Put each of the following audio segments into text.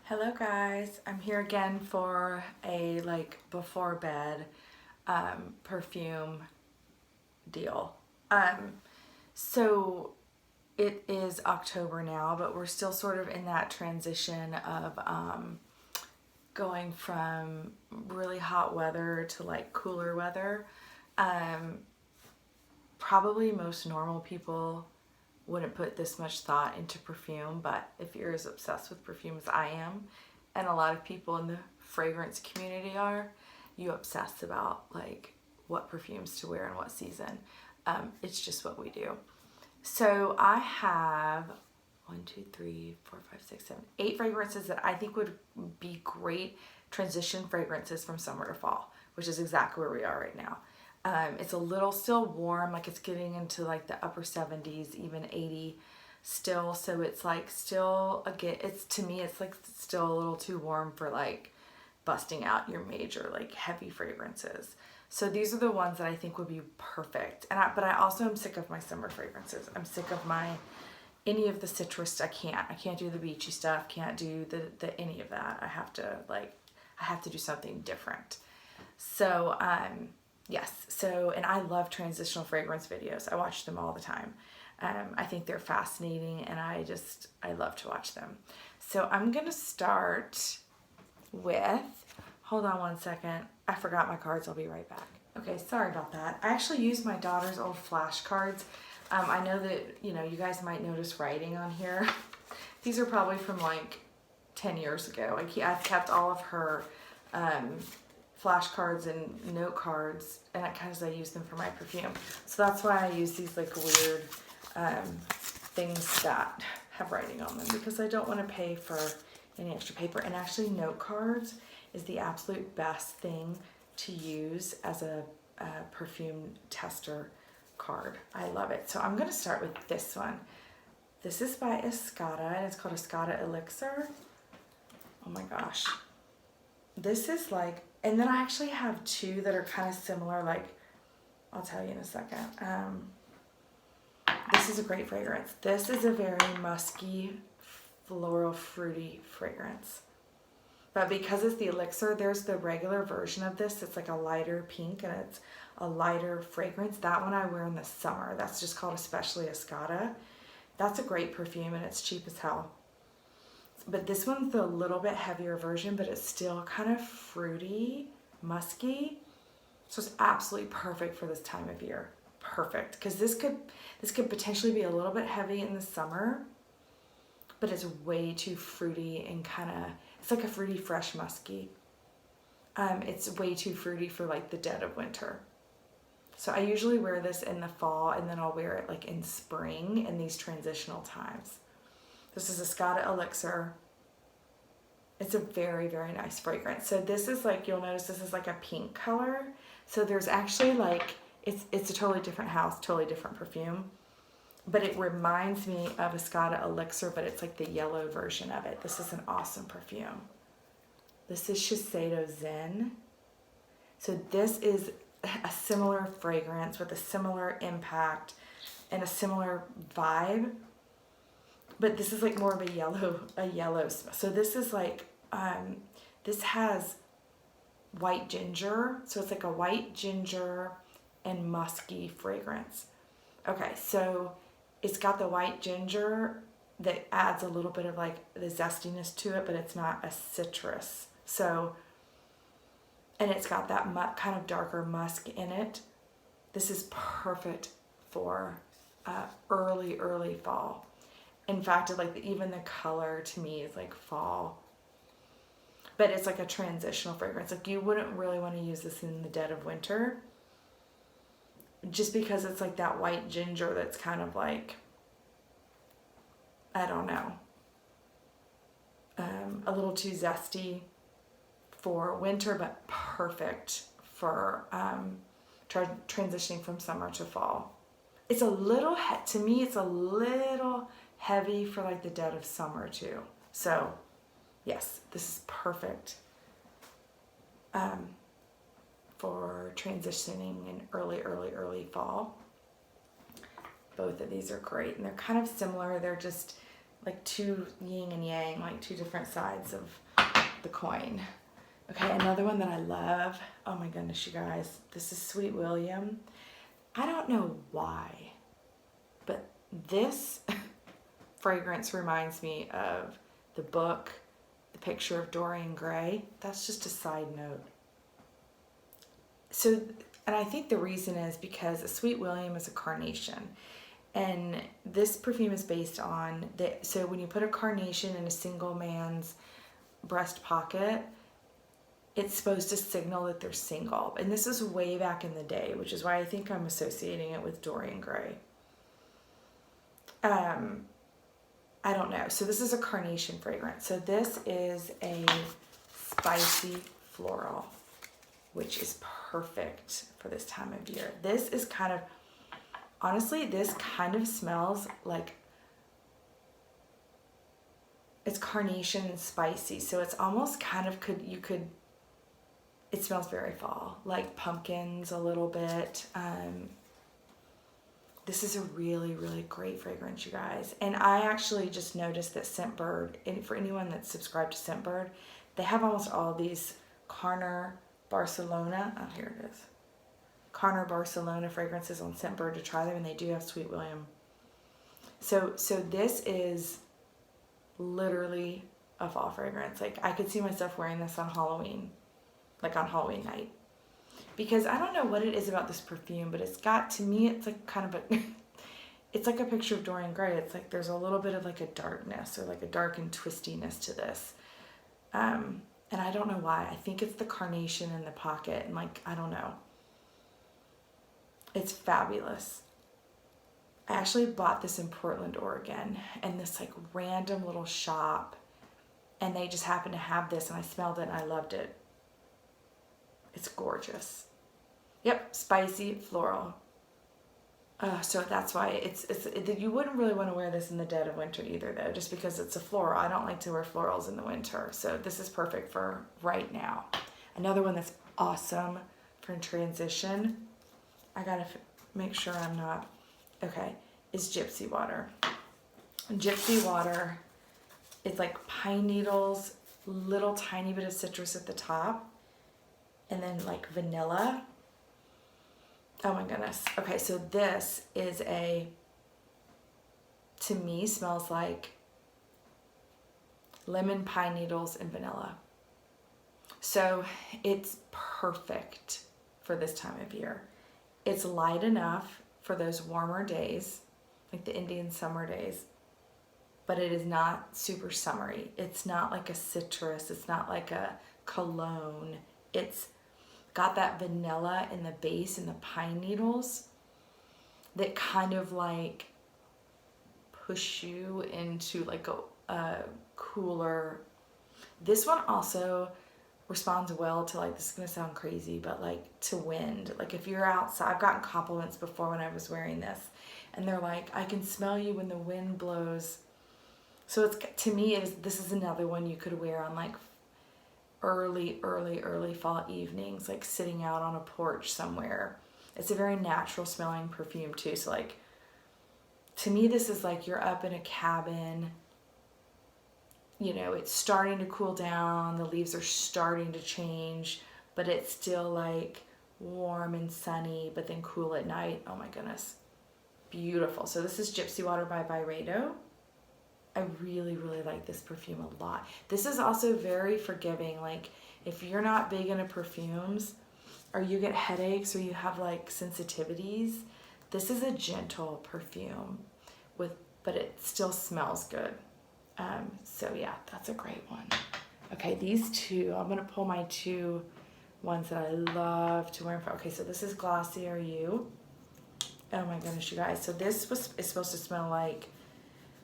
Hello guys, I'm here again for a before bed perfume deal. So it is October now, but we're still sort of in that transition of going from really hot weather to cooler weather. Probably most normal people wouldn't put this much thought into perfume, but if you're as obsessed with perfume as I am, and a lot of people in the fragrance community are, you obsess about what perfumes to wear in what season. It's just what we do. So I have 8 fragrances that I think would be great transition fragrances from summer to fall, which is exactly where we are right now. It's a little still warm, it's getting into the upper 70s, even 80 still. So it's still, again, to me, it's still a little too warm for busting out your major heavy fragrances. So these are the ones that I think would be perfect. But I also am sick of my summer fragrances. I'm sick of any of the citrus. I can't do the beachy stuff. Can't do the any of that. I have to do something different. So, yes, and I love transitional fragrance videos. I watch them all the time. I think they're fascinating, and I love to watch them. So I'm going to start with, hold on one second. I forgot my cards. I'll be right back. Okay, sorry about that. I actually used my daughter's old flashcards. I know that, you guys might notice writing on here. These are probably from 10 years ago. I've kept all of her flashcards and note cards, and because I use them for my perfume. So that's why I use these weird things that have writing on them, because I don't want to pay for any extra paper. And actually, note cards is the absolute best thing to use as a perfume tester card. I love it. So I'm going to start with this one. This is by Escada, and it's called Escada Elixir. Oh my gosh. This is and then I actually have 2 that are kind of similar, I'll tell you in a second. This is a great fragrance. This is a very musky, floral, fruity fragrance. But because it's the elixir, there's the regular version of this. It's a lighter pink, and it's a lighter fragrance. That one I wear in the summer. That's just called Especially Escada. That's a great perfume, and it's cheap as hell. But this one's the little bit heavier version, but it's still kind of fruity, musky. So it's absolutely perfect for this time of year. Perfect. Because this could potentially be a little bit heavy in the summer, but it's way too fruity and it's like a fruity, fresh musky. It's way too fruity for the dead of winter. So I usually wear this in the fall, and then I'll wear it in spring in these transitional times. This is Escada Elixir. It's a very, very nice fragrance. So this is you'll notice this is a pink color. So there's actually it's a totally different house, totally different perfume. But it reminds me of Escada Elixir, but it's the yellow version of it. This is an awesome perfume. This is Shesido Zen. So this is a similar fragrance with a similar impact and a similar vibe. But this is more of a yellow smell. So this is this has white ginger. So it's a white ginger and musky fragrance. Okay, so it's got the white ginger that adds a little bit of the zestiness to it, but it's not a citrus. So, and it's got that kind of darker musk in it. This is perfect for early fall. In fact, even the color to me is fall. But it's a transitional fragrance. You wouldn't really want to use this in the dead of winter, just because it's that white ginger that's kind of I don't know, a little too zesty for winter, but perfect for transitioning from summer to fall. It's a little, to me, it's a little heavy for the dead of summer too. So yes, this is perfect for transitioning in early fall. Both of these are great, and they're kind of similar. They're just like two yin and yang, like two different sides of the coin. Okay, another one that I love. Oh my goodness, you guys. This is Sweet William. I don't know why, but this fragrance reminds me of the book, The Picture of Dorian Gray. That's just a side note. So, and I think the reason is because a Sweet William is a carnation. And this perfume is based on, so when you put a carnation in a single man's breast pocket, it's supposed to signal that they're single. And this is way back in the day, which is why I think I'm associating it with Dorian Gray. I don't know. So this is a carnation fragrance. So this is a spicy floral, which is perfect for this time of year. This is kind of, honestly, this kind of smells like, it's carnation and spicy. So it's almost kind of, it smells very fall, like pumpkins a little bit. This is a really, really great fragrance, you guys. And I actually just noticed that Scentbird, and for anyone that's subscribed to Scentbird, they have almost all these Carner Barcelona, oh, here it is. Carner Barcelona fragrances on Scentbird to try them, and they do have Sweet William. So this is literally a fall fragrance. Like, I could see myself wearing this on Halloween, like on Halloween night. Because I don't know what it is about this perfume, but it's got, to me, it's like kind of a, it's like a picture of Dorian Gray. It's like there's a little bit of like a darkness, or like a dark and twistiness to this. And I don't know why. I think it's the carnation in the pocket, and like, I don't know. It's fabulous. I actually bought this in Portland, Oregon, in this like random little shop, and they just happened to have this, and I smelled it and I loved it. It's gorgeous. Yep, spicy floral. So that's why it's you wouldn't really want to wear this in the dead of winter either, though, just because it's a floral. I don't like to wear florals in the winter, so this is perfect for right now. Another one that's awesome for transition, I gotta make sure I'm not, okay, is Gypsy Water. Gypsy Water, it's like pine needles, little tiny bit of citrus at the top, and then like vanilla. Oh my goodness. Okay, so this is to me, smells like lemon, pine needles, and vanilla. So it's perfect for this time of year. It's light enough for those warmer days, like the Indian summer days, but it is not super summery. It's not like a citrus. It's not like a cologne. It's got that vanilla in the base and the pine needles that kind of like push you into like a cooler. This one also responds well to, like, this is gonna sound crazy, but like to wind. Like if you're outside, I've gotten compliments before when I was wearing this, and they're like, I can smell you when the wind blows. So it's, to me, this is another one you could wear on like early fall evenings, like sitting out on a porch somewhere. It's a very natural smelling perfume too. So like, to me, this is like you're up in a cabin, you know, it's starting to cool down, the leaves are starting to change, but it's still like warm and sunny, but then cool at night. Oh my goodness, beautiful. So this is Gypsy Water by Byredo. I really like this perfume a lot. This is also very forgiving. Like if you're not big into perfumes, or you get headaches, or you have like sensitivities, this is a gentle perfume but it still smells good. So yeah, that's a great one. Okay, these two, I'm gonna pull my two ones that I love to wear. Okay, so this is Glossier You. Oh my goodness, you guys. So this is supposed to smell like,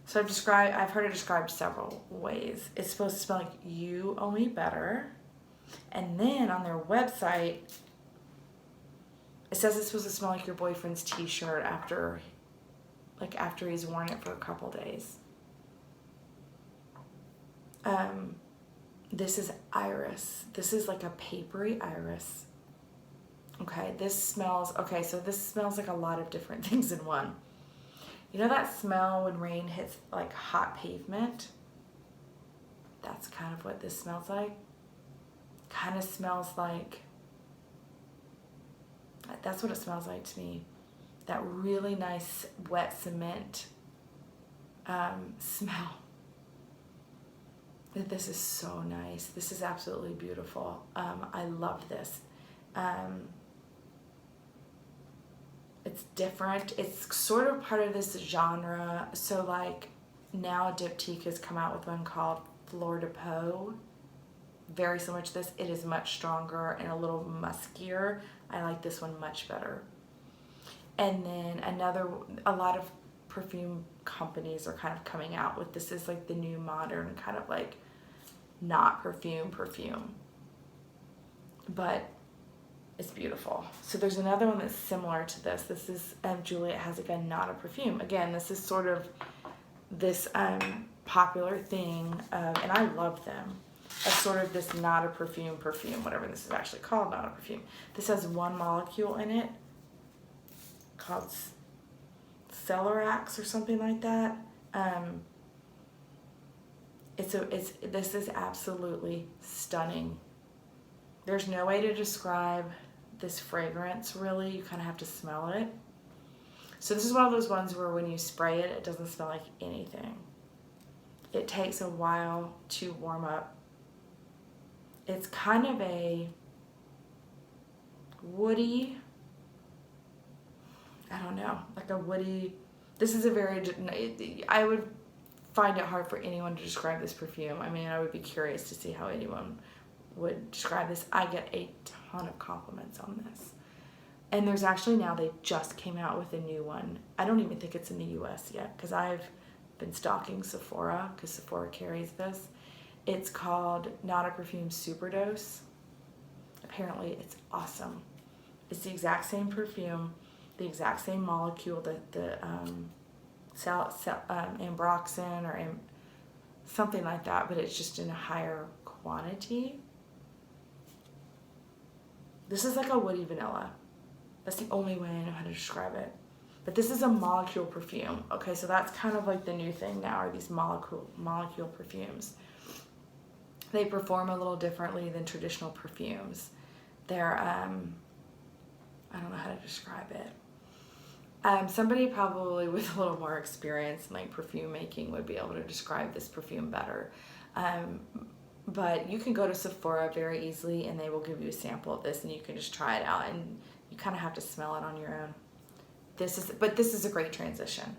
so I've heard it described several ways. It's supposed to smell like you, only better. And then on their website, it says it's supposed to smell like your boyfriend's t-shirt after he's worn it for a couple days. This is Iris. This is like a papery iris. Okay, this smells like a lot of different things in one. You know that smell when rain hits like hot pavement? That's kind of what this smells like. Kind of smells like, that's what it smells like to me. That really nice wet cement smell. This is so nice. This is absolutely beautiful. I love this. It's different. It's sort of part of this genre. So like now Diptyque has come out with one called Fleur de Peau. Very similar to this. It is much stronger and a little muskier. I like this one much better. And then a lot of perfume companies are kind of coming out with this is like the new modern kind of like not perfume, but it's beautiful. So there's another one that's similar to this. This is Juliette has like a not a perfume. Again, this is sort of this popular thing, and I love them. As sort of this not a perfume, whatever this is actually called, not a perfume. This has one molecule in it called Celerax or something like that. This is absolutely stunning. There's no way to describe this fragrance really. You kind of have to smell it. So this is one of those ones where when you spray it, it doesn't smell like anything. It takes a while to warm up. It's kind of a woody, I don't know, like a woody, this is a very, I would find it hard for anyone to describe this perfume. I mean, I would be curious to see how anyone would describe this. I get a ton of compliments on this. And there's actually now, they just came out with a new one. I don't even think it's in the US yet because I've been stalking Sephora because Sephora carries this. It's called Not a Perfume Superdose. Apparently it's awesome. It's the exact same perfume, the exact same molecule, the ambroxan or something like that, but it's just in a higher quantity. This is like a woody vanilla. That's the only way I know how to describe it. But this is a molecule perfume. Okay, so that's kind of like the new thing now, are these molecule perfumes. They perform a little differently than traditional perfumes. They're, I don't know how to describe it. Somebody probably with a little more experience in like perfume making would be able to describe this perfume better. But you can go to Sephora very easily and they will give you a sample of this and you can just try it out and you kind of have to smell it on your own. But this is a great transition.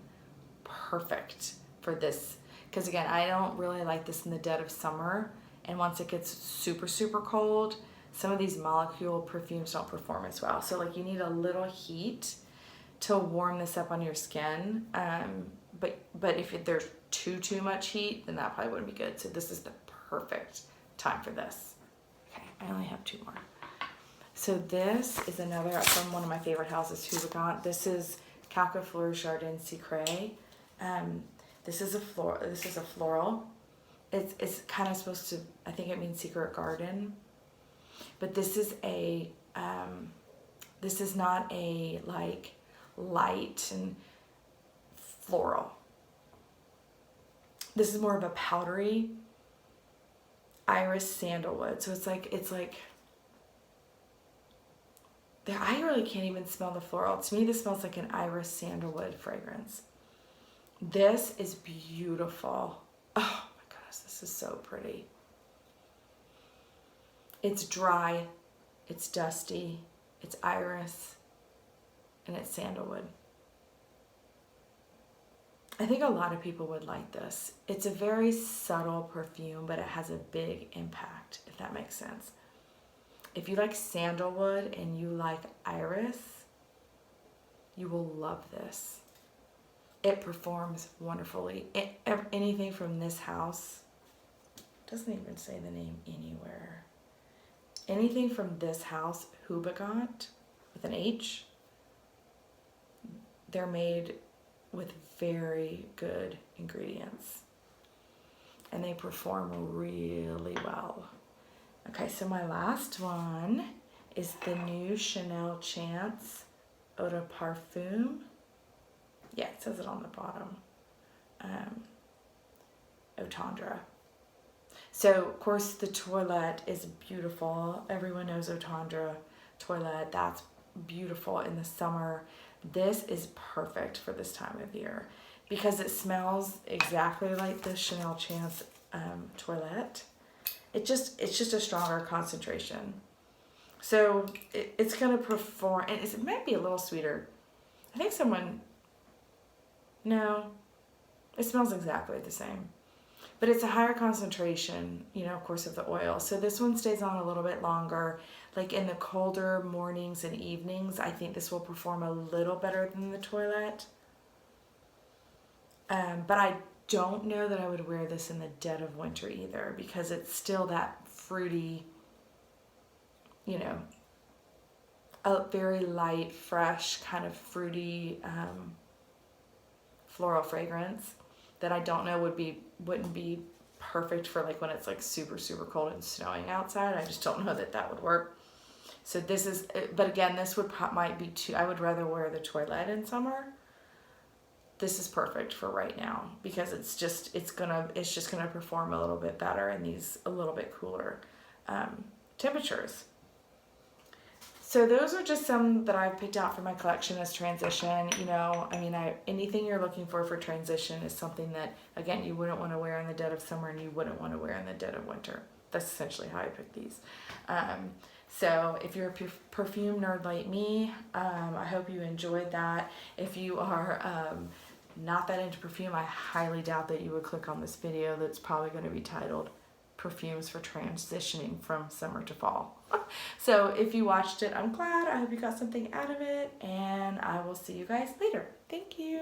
Perfect for this. Because again, I don't really like this in the dead of summer. And once it gets super, super cold, some of these molecule perfumes don't perform as well. So like you need a little heat to warm this up on your skin. But if there's too much heat, then that probably wouldn't be good. So this is the perfect time for this. Okay, I only have two more. So this is another from one of my favorite houses, Houbigant. This is quelques fleurs jardin secret. This is a floral. It's kind of supposed to, I think it means secret garden. But this is not a like light and floral. This is more of a powdery iris sandalwood. So it's like I really can't even smell the floral. To me, this smells like an iris sandalwood fragrance. This is beautiful. Oh my goodness, this is so pretty. It's dry, it's dusty, it's iris, and it's sandalwood. I think a lot of people would like this. It's a very subtle perfume, but it has a big impact, if that makes sense. If you like sandalwood and you like iris, you will love this. It performs wonderfully. Anything from this house, doesn't even say the name anywhere. Anything from this house, Houbigant, with an H, they're made with very good ingredients. And they perform really well. Okay, so my last one is the new Chanel Chance Eau de Parfum. Yeah, it says it on the bottom. Tendre. So, of course, the toilette is beautiful. Everyone knows Tendre toilette. That's beautiful in the summer. This is perfect for this time of year because it smells exactly like the Chanel Chance toilette. It's just a stronger concentration. So it's going to perform, and it might be a little sweeter. I think no, it smells exactly the same. But it's a higher concentration, you know, of course, of the oil. So this one stays on a little bit longer. Like in the colder mornings and evenings, I think this will perform a little better than the toilette. But I don't know that I would wear this in the dead of winter either, because it's still that fruity, you know, a very light, fresh, kind of fruity floral fragrance that I don't know wouldn't be perfect for like when it's like super, super cold and snowing outside. I just don't know that would work. So this is, but again, this might be too, I would rather wear the toilette in summer. This is perfect for right now because it's just gonna perform a little bit better in these a little bit cooler temperatures. So those are just some that I've picked out for my collection as transition. You know, I mean, anything you're looking for transition is something that, again, you wouldn't want to wear in the dead of summer and you wouldn't want to wear in the dead of winter. That's essentially how I picked these. So if you're a perfume nerd like me, I hope you enjoyed that. If you are not that into perfume, I highly doubt that you would click on this video that's probably going to be titled Perfumes for Transitioning from Summer to Fall. So if you watched it, I'm glad. I hope you got something out of it, and I will see you guys later. Thank you.